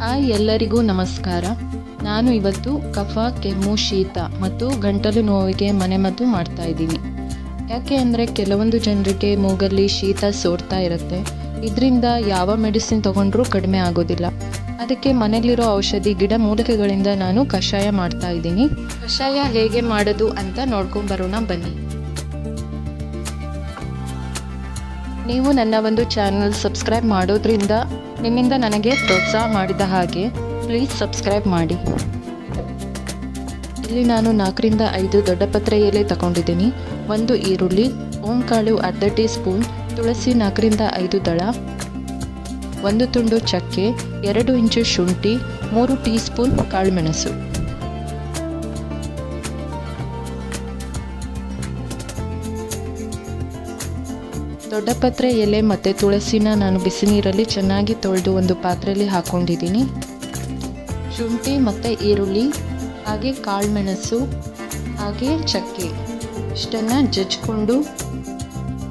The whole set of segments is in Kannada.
ಹಾಯ್ ಎಲ್ಲರಿಗೂ ನಮಸ್ಕಾರ. ನಾನು ಇವತ್ತು ಕಫ, ಕೆಮ್ಮು, ಶೀತ ಮತ್ತು ಗಂಟಲು ನೋವಿಗೆ ಮನೆಮದ್ದು ಮಾಡ್ತಾ ಇದ್ದೀನಿ. ಯಾಕೆ ಅಂದರೆ ಕೆಲವೊಂದು ಜನರಿಗೆ ಮೂಗಲ್ಲಿ ಶೀತ ಸೋರ್ತಾ ಇರುತ್ತೆ. ಇದರಿಂದ ಯಾವ ಮೆಡಿಸಿನ್ ತಗೊಂಡ್ರೂ ಕಡಿಮೆ ಆಗೋದಿಲ್ಲ. ಅದಕ್ಕೆ ಮನೆಯಲ್ಲಿರೋ ಔಷಧಿ ಗಿಡ ಮೂಲಿಕೆಗಳಿಂದ ನಾನು ಕಷಾಯ ಮಾಡ್ತಾ ಇದ್ದೀನಿ. ಕಷಾಯ ಹೇಗೆ ಮಾಡೋದು ಅಂತ ನೋಡ್ಕೊಂಬರೋಣ ಬನ್ನಿ. ನೀವು ನನ್ನ ಒಂದು ಚಾನಲ್ ಸಬ್ಸ್ಕ್ರೈಬ್ ಮಾಡೋದ್ರಿಂದ ನಿಮ್ಮಿಂದ ನನಗೆ ಪ್ರೋತ್ಸಾಹ ಮಾಡಿದ ಹಾಗೆ ಪ್ಲೀಸ್ ಸಬ್ಸ್ಕ್ರೈಬ್ ಮಾಡಿ. ಇಲ್ಲಿ ನಾನು 4 ರಿಂದ 5 ದೊಡ್ಡಪತ್ರೆ ಎಲೆ ತಗೊಂಡಿದ್ದೀನಿ. 1 ಈರುಳ್ಳಿ, ಓಂಕಾಳು ಅರ್ಧ ಟೀ ಸ್ಪೂನ್, ತುಳಸಿ 4 ರಿಂದ 5 ದಳ, 1 ತುಂಡು ಚಕ್ಕೆ, 2 ಇಂಚು ಶುಂಠಿ, 3 ಟೀ ಸ್ಪೂನ್ ಕಾಳುಮೆಣಸು. ದೊಡ್ಡಪತ್ರೆ ಎಲೆ ಮತ್ತು ತುಳಸಿನ ನಾನು ಬಿಸಿ ನೀರಲ್ಲಿ ಚೆನ್ನಾಗಿ ತೊಳೆದು ಒಂದು ಪಾತ್ರೆಯಲ್ಲಿ ಹಾಕ್ಕೊಂಡಿದ್ದೀನಿ. ಶುಂಠಿ ಮತ್ತು ಈರುಳ್ಳಿ, ಹಾಗೆ ಕಾಳುಮೆಣಸು, ಹಾಗೆ ಚಕ್ಕೆ ಇಷ್ಟನ್ನು ಜಜ್ಜಿಕೊಂಡು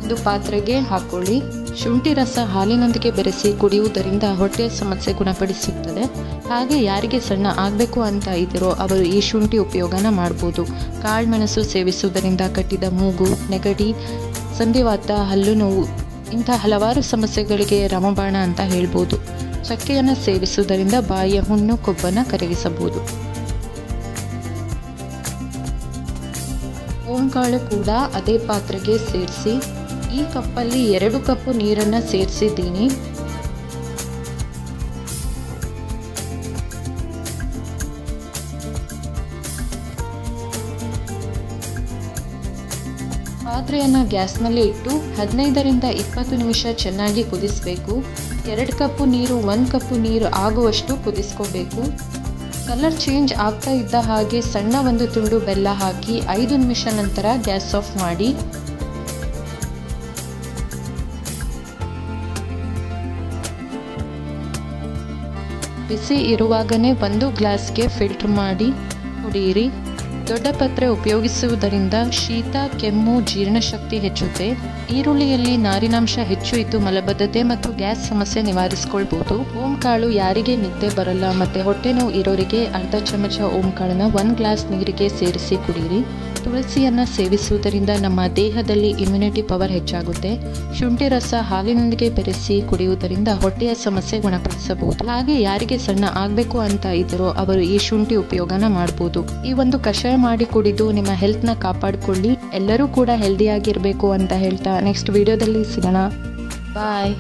ಒಂದು ಪಾತ್ರೆಗೆ ಹಾಕ್ಕೊಳ್ಳಿ. ಶುಂಠಿ ರಸ ಹಾಲಿನೊಂದಿಗೆ ಬೆರೆಸಿ ಕುಡಿಯುವುದರಿಂದ ಹೊಟ್ಟೆಯ ಸಮಸ್ಯೆ ಗುಣಪಡಿಸುತ್ತದೆ. ಹಾಗೆ ಯಾರಿಗೆ ಸಣ್ಣ ಆಗಬೇಕು ಅಂತ ಇದ್ದೀರೋ ಅವರು ಈ ಶುಂಠಿ ಉಪಯೋಗನ ಮಾಡ್ಬೋದು. ಕಾಳುಮೆಣಸು ಸೇವಿಸುವುದರಿಂದ ಕಟ್ಟಿದ ಮೂಗು, ನೆಗಡಿ, ಸಂಧಿವಾತ, ಹಲ್ಲು ನೋವು ಇಂಥ ಹಲವಾರು ಸಮಸ್ಯೆಗಳಿಗೆ ರಾಮಬಾಣ ಅಂತ ಹೇಳ್ಬೋದು. ಚಕ್ಕೆಯನ್ನು ಸೇವಿಸುವುದರಿಂದ ಬಾಯಿಯ ಹುಣ್ಣು, ಕೊಬ್ಬನ್ನು ಕರಗಿಸಬಹುದು. ಓಂಕಾಳು ಕೂಡ ಅದೇ ಪಾತ್ರೆಗೆ ಸೇರಿಸಿ ಈ ಕಪ್ಪಲ್ಲಿ 2 ಕಪ್ಪು ನೀರನ್ನು ಸೇರಿಸಿದ್ದೀನಿ. ಪಾತ್ರೆಯನ್ನು ಗ್ಯಾಸ್ನಲ್ಲಿ ಇಟ್ಟು 15 ರಿಂದ 20 ನಿಮಿಷ ಚೆನ್ನಾಗಿ ಕುದಿಸಬೇಕು. 2 ಕಪ್ಪು ನೀರು 1 ಕಪ್ಪು ನೀರು ಆಗುವಷ್ಟು ಕುದಿಸ್ಕೋಬೇಕು. ಕಲರ್ ಚೇಂಜ್ ಆಗ್ತಾ ಇದ್ದ ಹಾಗೆ ಸಣ್ಣ 1 ತುಂಡು ಬೆಲ್ಲ ಹಾಕಿ 5 ನಿಮಿಷ ನಂತರ ಗ್ಯಾಸ್ ಆಫ್ ಮಾಡಿ. ಬಿಸಿ ಇರುವಾಗನೇ 1 ಗ್ಲಾಸ್ಗೆ ಫಿಲ್ಟರ್ ಮಾಡಿ ಕುಡಿಯಿರಿ. ದೊಡ್ಡಪತ್ರೆ ಉಪಯೋಗಿಸುವುದರಿಂದ ಶೀತ, ಕೆಮ್ಮು, ಜೀರ್ಣಶಕ್ತಿ ಹೆಚ್ಚುತ್ತೆ. ಈರುಳ್ಳಿಯಲ್ಲಿ ನಾರಿನಾಂಶ ಹೆಚ್ಚು ಇದ್ದು ಮಲಬದ್ಧತೆ ಮತ್ತು ಗ್ಯಾಸ್ ಸಮಸ್ಯೆ ನಿವಾರಿಸಿಕೊಳ್ಬೋದು. ಓಂಕಾಳು ಯಾರಿಗೆ ನಿದ್ದೆ ಬರಲ್ಲ ಮತ್ತು ಹೊಟ್ಟೆ ನೋವು ಇರೋರಿಗೆ ಅರ್ಧ ಚಮಚ ಓಂಕಾಳನ್ನು 1 ಗ್ಲಾಸ್ ನೀರಿಗೆ ಸೇರಿಸಿ ಕುಡಿಯಿರಿ. ತುಳಸಿಯನ್ನು ಸೇವಿಸುವುದರಿಂದ ನಮ್ಮ ದೇಹದಲ್ಲಿ ಇಮ್ಯುನಿಟಿ ಪವರ್ ಹೆಚ್ಚಾಗುತ್ತೆ. ಶುಂಠಿ ರಸ ಹಾಲಿನೊಂದಿಗೆ ಬೆರೆಸಿ ಕುಡಿಯುವುದರಿಂದ ಹೊಟ್ಟೆಯ ಸಮಸ್ಯೆ ಗುಣಪಡಿಸಬಹುದು. ಹಾಗೆ ಯಾರಿಗೆ ಸಣ್ಣ ಆಗಬೇಕು ಅಂತ ಇದ್ದರೂ ಅವರು ಈ ಶುಂಠಿ ಉಪಯೋಗನ ಮಾಡ್ಬೋದು. ಈ ಒಂದು ಕಷಾಯ ಮಾಡಿ ಕುಡಿದು ನಿಮ್ಮ ಹೆಲ್ತ್ನ ಕಾಪಾಡಿಕೊಳ್ಳಿ. ಎಲ್ಲರೂ ಕೂಡ ಹೆಲ್ದಿಯಾಗಿರಬೇಕು ಅಂತ ಹೇಳ್ತಾ ನೆಕ್ಸ್ಟ್ ವಿಡಿಯೋದಲ್ಲಿ ಸಿಗೋಣ. ಬಾಯ್.